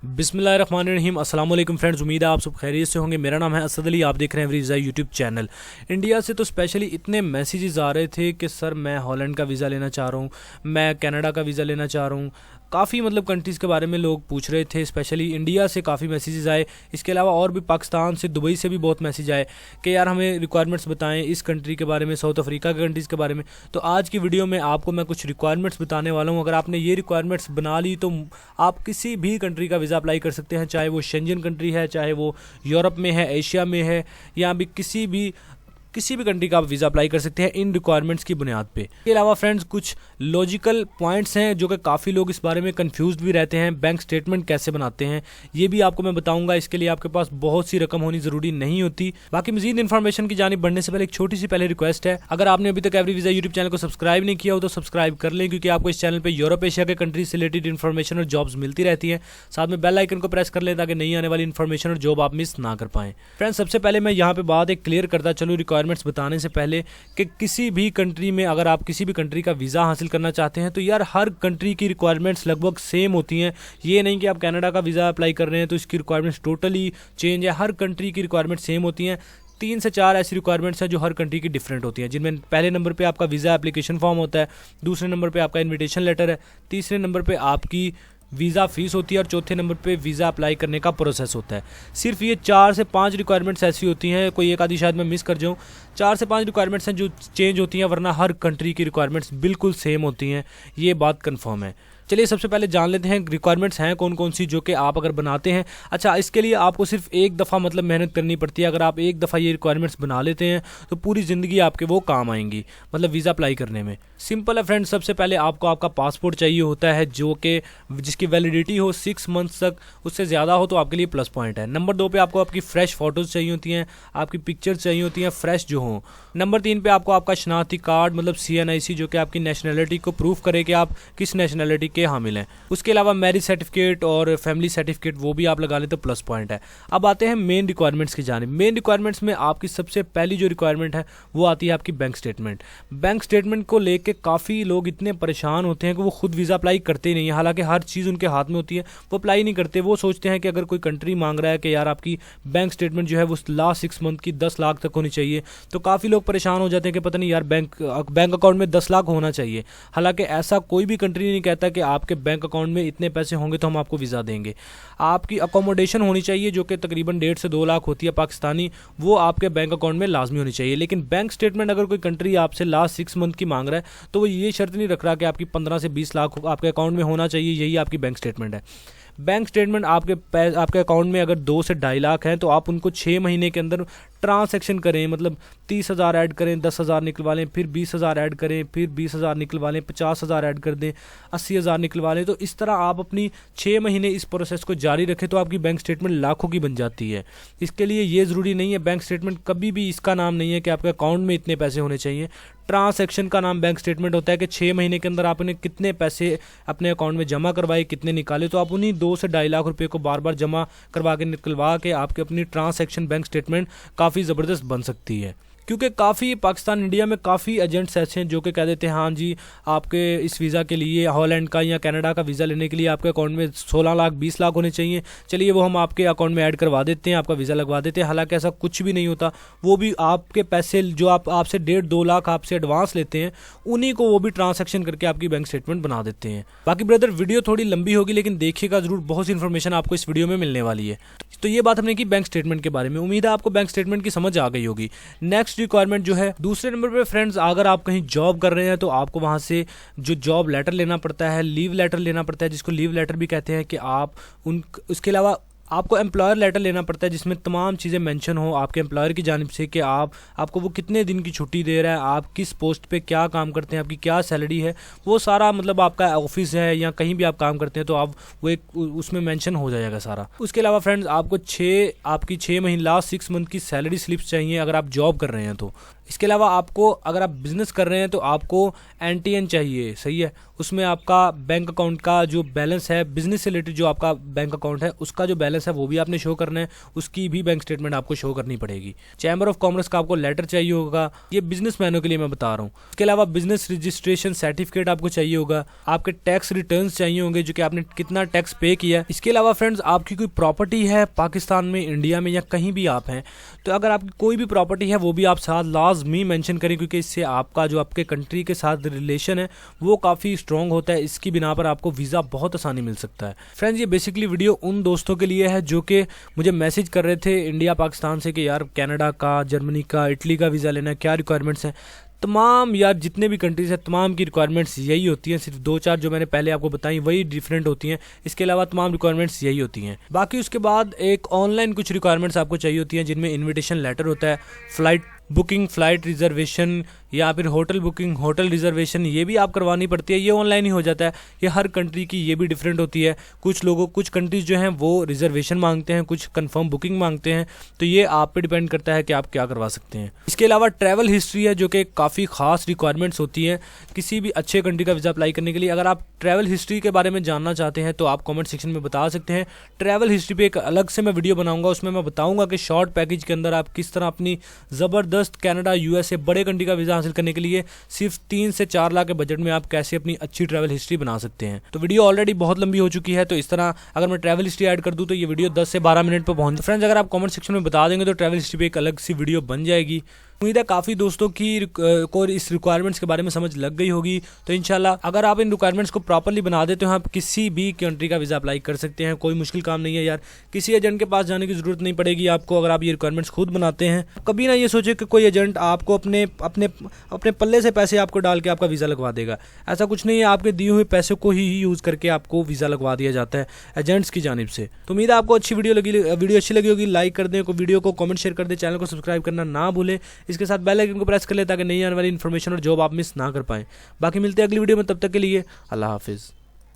बिस्मिल्लाहिर्रहमानिर्रहीम। अस्सलाम वालेकुम फ्रेंड्स, उम्मीद है आप सब खैरियत से होंगे। मेरा नाम है असद अली, आप देख रहे हैं वीज़ा यूट्यूब चैनल। इंडिया से तो स्पेशली इतने मैसेजेस आ रहे थे कि सर मैं हॉलैंड का वीज़ा लेना चाह रहा हूँ, मैं कनाडा का वीज़ा लेना चाह रहा हूँ। काफ़ी कंट्रीज़ के बारे में लोग पूछ रहे थे। स्पेशली इंडिया से काफ़ी मैसेजेस आए, इसके अलावा और भी पाकिस्तान से, दुबई से भी बहुत मैसेज आए कि यार हमें रिक्वायरमेंट्स बताएं इस कंट्री के बारे में, साउथ अफ्रीका के कंट्रीज़ के बारे में। तो आज की वीडियो में आपको मैं कुछ रिक्वायरमेंट्स बताने वाला हूं। अगर आपने ये रिक्वायरमेंट्स बना ली तो आप किसी भी कंट्री का वीज़ा अप्लाई कर सकते हैं, चाहे वो शेंजन कंट्री है, चाहे वो यूरोप में है, एशिया में है, या भी किसी भी कंट्री का आप वीज़ा अप्लाई कर सकते हैं इन रिक्वायरमेंट्स की बुनियाद पे। इसके अलावा फ्रेंड्स कुछ लॉजिकल पॉइंट्स हैं जो कि काफ़ी लोग इस बारे में कंफ्यूज भी रहते हैं। बैंक स्टेटमेंट कैसे बनाते हैं ये भी आपको मैं बताऊंगा। इसके लिए आपके पास बहुत सी रकम होनी ज़रूरी नहीं होती। बाकी मजीद इन्फॉर्मेशन की जानिब बढ़ने से पहले एक छोटी सी रिक्वेस्ट है, अगर आपने अभी तक एवरी वीज़ा यूट्यूब चैनल को सब्सक्राइब नहीं किया हो तो सब्सक्राइब कर लें, क्योंकि आपको इस चैनल पर यूरोप एशिया के कंट्रीज से रिलेटेड इन्फॉर्मेशन और जॉब्स मिलती रहती है। साथ में बेल आइकन को प्रेस कर लें ताकि नई आने वाली इन्फॉर्मेशन और जॉब आप मिस ना कर पाएं। फ्रेंड्स सबसे पहले मैं यहाँ पे बात एक क्लियर करता चलूँ रिक्वायरमेंट्स बताने से पहले कि किसी भी कंट्री में अगर आप किसी भी कंट्री का वीज़ा हासिल करना चाहते हैं तो यार हर कंट्री की रिक्वायरमेंट्स लगभग सेम होती हैं। ये नहीं कि आप कनाडा का वीज़ा अप्लाई कर रहे हैं तो इसकी रिक्वायरमेंट्स टोटली चेंज है। हर कंट्री की रिक्वायरमेंट सेम होती हैं। 3 से 4 ऐसी रिक्वायरमेंट्स हैं जो हर कंट्री की डिफरेंट होती हैं, जिनमें पहले नंबर पे आपका वीज़ा एप्लीकेशन फॉर्म होता है, दूसरे नंबर पे आपका इन्विटेशन लेटर है, तीसरे नंबर पे आपकी वीज़ा फ़ीस होती है और चौथे नंबर पे वीज़ा अप्लाई करने का प्रोसेस होता है। सिर्फ ये 4 से 5 रिक्वायरमेंट्स ऐसी होती हैं, कोई एक आधी शायद मैं मिस कर जाऊँ। 4 से 5 रिक्वायरमेंट्स हैं जो चेंज होती हैं, वरना हर कंट्री की रिक्वायरमेंट्स बिल्कुल सेम होती हैं। ये बात कंफर्म है। चलिए सबसे पहले जान लेते हैं रिक्वायरमेंट्स हैं कौन कौन सी जो कि आप अगर बनाते हैं। अच्छा, इसके लिए आपको सिर्फ एक दफ़ा मेहनत करनी पड़ती है। अगर आप एक दफ़ा ये रिक्वायरमेंट्स बना लेते हैं तो पूरी ज़िंदगी आपके वो काम आएंगी, वीज़ा अप्लाई करने में। सिंपल है फ्रेंड्स, सबसे पहले आपको आपका पासपोर्ट चाहिए होता है जो कि जिसकी वैलिडिटी हो 6 मंथ्स तक, उससे ज़्यादा हो तो आपके लिए प्लस पॉइंट है। नंबर 2 पे आपको आपकी फ़्रेश फ़ोटोज़ चाहिए होती हैं, आपकी पिक्चर्स चाहिए होती हैं फ़्रेश जो हों। नंबर 3 पे आपको आपका शनाख्ती कार्ड CNIC जो कि आपकी नेशनलिटी को प्रूफ करे कि आप किस नेशनलिटी के हामिल हैं। उसके अलावा मैरिज सर्टिफिकेट और फैमिली सर्टिफिकेट वो भी आप लगा लें तो प्लस पॉइंट है। अब आते हैं मेन रिक्वायरमेंट्स की जानिब। मेन रिक्वायरमेंट्स में आपकी सबसे पहली जो रिक्वायरमेंट है वो आती है आपकी बैंक स्टेटमेंट। बैंक स्टेटमेंट को लेके काफ़ी लोग इतने परेशान होते हैं कि वो खुद वीज़ा अप्लाई करते ही नहीं है। हालांकि हर चीज़ उनके हाथ में होती है, वो अप्लाई नहीं करते। वो सोचते हैं कि अगर कोई कंट्री मांग रहा है कि यार आपकी बैंक स्टेटमेंट जो है वो लास्ट 6 मंथ की 10 लाख तक होनी चाहिए, तो काफ़ी लोग परेशान हो जाते हैं कि पता नहीं यार बैंक अकाउंट में 10 लाख होना चाहिए। हालांकि ऐसा कोई भी कंट्री नहीं कहता कि आपके बैंक अकाउंट में इतने पैसे होंगे तो हम आपको वीज़ा देंगे। आपकी अकोमोडेशन होनी चाहिए जो कि तकरीबन 1.5 से 2 लाख होती है पाकिस्तानी, वो आपके बैंक अकाउंट में लाजमी होनी चाहिए। लेकिन बैंक स्टेटमेंट अगर कोई कंट्री आपसे लास्ट 6 मंथ की मांग रहा है तो वो ये शर्त नहीं रख रहा कि आपकी 15 से 20 लाख आपके अकाउंट में होना चाहिए, यही आपकी बैंक स्टेटमेंट है। बैंक स्टेटमेंट आपके अकाउंट में अगर 2 से 2.5 लाख हैं तो आप उनको 6 महीने के अंदर ट्रांसैक्शन करें। 30,000 ऐड करें, 10,000 निकलवा लें, फिर 20,000 ऐड करें, फिर 20,000 निकलवा लें, 50,000 ऐड कर दें, 80,000 निकलवा लें। तो इस तरह आप अपनी 6 महीने इस प्रोसेस को जारी रखें तो आपकी बैंक स्टेटमेंट लाखों की बन जाती है। इसके लिए ये ज़रूरी नहीं है, बैंक स्टेटमेंट कभी भी इसका नाम नहीं है कि आपके अकाउंट में इतने पैसे होने चाहिए। ट्रांसैक्शन का नाम बैंक स्टेटमेंट होता है कि 6 महीने के अंदर आपने कितने पैसे अपने अकाउंट में जमा करवाए, कितने निकाले, तो आप उन्हीं 2 से 2.5 लाख रुपए को बार बार जमा करवा के निकलवा के आपकी अपनी ट्रांसैक्शन बैंक स्टेटमेंट काफ़ी ज़बरदस्त बन सकती है। क्योंकि काफ़ी पाकिस्तान इंडिया में काफ़ी एजेंट्स ऐसे हैं जो कि कह देते हैं हाँ जी आपके इस वीज़ा के लिए, हॉलैंड का या कनाडा का वीज़ा लेने के लिए आपके अकाउंट में 16 लाख 20 लाख होने चाहिए, चलिए वो हम आपके अकाउंट में ऐड करवा देते हैं, आपका वीज़ा लगवा देते हैं। हालांकि ऐसा कुछ भी नहीं होता। वो भी आपके पैसे जो आपसे 1.5-2 लाख आपसे एडवांस लेते हैं, उन्हीं को वो भी ट्रांसैक्शन करके आपकी बैंक स्टेटमेंट बना देते हैं। बाकी ब्रदर वीडियो थोड़ी लंबी होगी लेकिन देखिएगा ज़रूर, बहुत सी इन्फॉर्मेशन आपको इस वीडियो में मिलने वाली है। तो ये बात हमने की बैंक स्टेटमेंट के बारे में। उम्मीद है आपको बैंक स्टेटमेंट की समझ आ गई होगी। नेक्स्ट रिक्वायरमेंट जो है दूसरे नंबर पे फ्रेंड्स, अगर आप कहीं जॉब कर रहे हैं तो आपको वहाँ से जो जॉब लेटर लेना पड़ता है, लीव लेटर लेना पड़ता है, जिसको लीव लेटर भी कहते हैं कि आप उसके अलावा आपको एम्प्लॉयर लेटर लेना पड़ता है जिसमें तमाम चीज़ें मेंशन हो आपके एम्प्लॉयर की जानिब से कि आपको वो कितने दिन की छुट्टी दे रहा है, आप किस पोस्ट पे क्या काम करते हैं, आपकी क्या सैलरी है, वो सारा आपका ऑफिस है या कहीं भी आप काम करते हैं तो आप वो एक उसमें मेंशन हो जाएगा सारा। उसके अलावा फ्रेंड्स आपको आपकी 6 महीने लास्ट 6 मंथ की सैलरी स्लिप्स चाहिए अगर आप जॉब कर रहे हैं तो। इसके अलावा आपको अगर आप बिजनेस कर रहे हैं तो आपको NTN चाहिए, सही है। उसमें आपका बैंक अकाउंट का जो बैलेंस है, बिजनेस से रिलेटेड जो आपका बैंक अकाउंट है उसका जो बैलेंस है वो भी आपने शो करना है, उसकी भी बैंक स्टेटमेंट आपको शो करनी पड़ेगी। चैम्बर ऑफ कॉमर्स का आपको लेटर चाहिए होगा, ये बिजनेसमैनों के लिए मैं बता रहा हूँ। इसके अलावा बिजनेस रजिस्ट्रेशन सर्टिफिकेट आपको चाहिए होगा, आपके टैक्स रिटर्न्स चाहिए होंगे जो कि आपने कितना टैक्स पे किया है। इसके अलावा फ्रेंड्स आपकी कोई प्रॉपर्टी है पाकिस्तान में, इंडिया में या कहीं भी आप हैं, तो अगर आपकी कोई भी प्रॉपर्टी है वो भी आप साथ लाजमी मेंशन करें, क्योंकि इससे आपका जो आपके कंट्री के साथ रिलेशन है वो काफ़ी स्ट्रॉन्ग होता है। इसकी बिना पर आपको वीज़ा बहुत आसानी मिल सकता है। फ्रेंड्स ये बेसिकली वीडियो उन दोस्तों के लिए है जो कि मुझे मैसेज कर रहे थे इंडिया पाकिस्तान से कि यार कनाडा का, जर्मनी का, इटली का वीज़ा लेना है, क्या रिक्वायरमेंट्स हैं। तमाम यार जितने भी कंट्रीज हैं तमाम की रिक्वायरमेंट्स यही होती हैं, सिर्फ 2-4 जो मैंने पहले आपको बताई वही डिफरेंट होती हैं। इसके अलावा तमाम रिक्वायरमेंट्स यही होती हैं। बाकी उसके बाद एक ऑनलाइन कुछ रिक्वायरमेंट्स आपको चाहिए होती हैं जिनमें इन्विटेशन लेटर होता है, फ्लाइट बुकिंग, फ्लाइट रिजर्वेशन या फिर होटल बुकिंग, होटल रिजर्वेशन, ये भी आप करवानी पड़ती है। ये ऑनलाइन ही हो जाता है। ये हर कंट्री की ये भी डिफरेंट होती है। कुछ कंट्रीज जो हैं वो रिजर्वेशन मांगते हैं, कुछ कंफर्म बुकिंग मांगते हैं, तो ये आप पे डिपेंड करता है कि आप क्या करवा सकते हैं। इसके अलावा ट्रैवल हिस्ट्री है जो कि काफ़ी खास रिक्वायरमेंट्स होती हैं किसी भी अच्छे कंट्री का वीज़ा अप्लाई करने के लिए। अगर आप ट्रैवल हिस्ट्री के बारे में जानना चाहते हैं तो आप कमेंट सेक्शन में बता सकते हैं। ट्रैवल हिस्ट्री पे एक अलग से मैं वीडियो बनाऊंगा, उसमें मैं बताऊंगा कि शॉर्ट पैकेज के अंदर आप किस तरह अपनी ज़बरदस्त कनाडा, USA बड़े कंट्री का वीज़ा हासिल करने के लिए सिर्फ 3 से 4 लाख के बजट में आप कैसे अपनी अच्छी ट्रैवल हिस्ट्री बना सकते हैं। तो वीडियो ऑलरेडी बहुत लंबी हो चुकी है, तो इस तरह अगर मैं ट्रैवल हिस्ट्री ऐड कर दूं तो ये वीडियो 10 से 12 मिनट पर पहुंच। फ्रेंड्स अगर आप कमेंट सेक्शन में बता देंगे तो ट्रैवल हिस्ट्री पे एक अलग सी वीडियो बन जाएगी। उम्मीद है काफ़ी दोस्तों की को इस रिक्वायरमेंट्स के बारे में समझ लग गई होगी। तो इंशाल्लाह अगर आप इन रिक्वायरमेंट्स को प्रॉपर्ली बना देते हो आप किसी भी कंट्री का वीज़ा अप्लाई कर सकते हैं। कोई मुश्किल काम नहीं है यार, किसी एजेंट के पास जाने की ज़रूरत नहीं पड़ेगी आपको। अगर आप ये रिक्वायरमेंट्स खुद बनाते हैं, कभी ना ये सोचे कि कोई एजेंट आपको अपने पल्ले से पैसे आपको डाल के आपका वीज़ा लगवा देगा। ऐसा कुछ नहीं है, आपके दिए हुए पैसे को ही यूज़ करके आपको वीज़ा लगवा दिया जाता है एजेंट्स की जानिब से। तो उम्मीद है आपको वीडियो अच्छी लगी होगी। लाइक कर दें, वीडियो को कमेंट शेयर कर दें, चैनल को सब्सक्राइब करना ना भूलें। इसके साथ बेल आइकन को प्रेस कर ले ताकि नई आने वाली इन्फॉर्मेशन और जॉब आप मिस ना कर पाएं। बाकी मिलते हैं अगली वीडियो में, तब तक के लिए अल्लाह हाफिज़।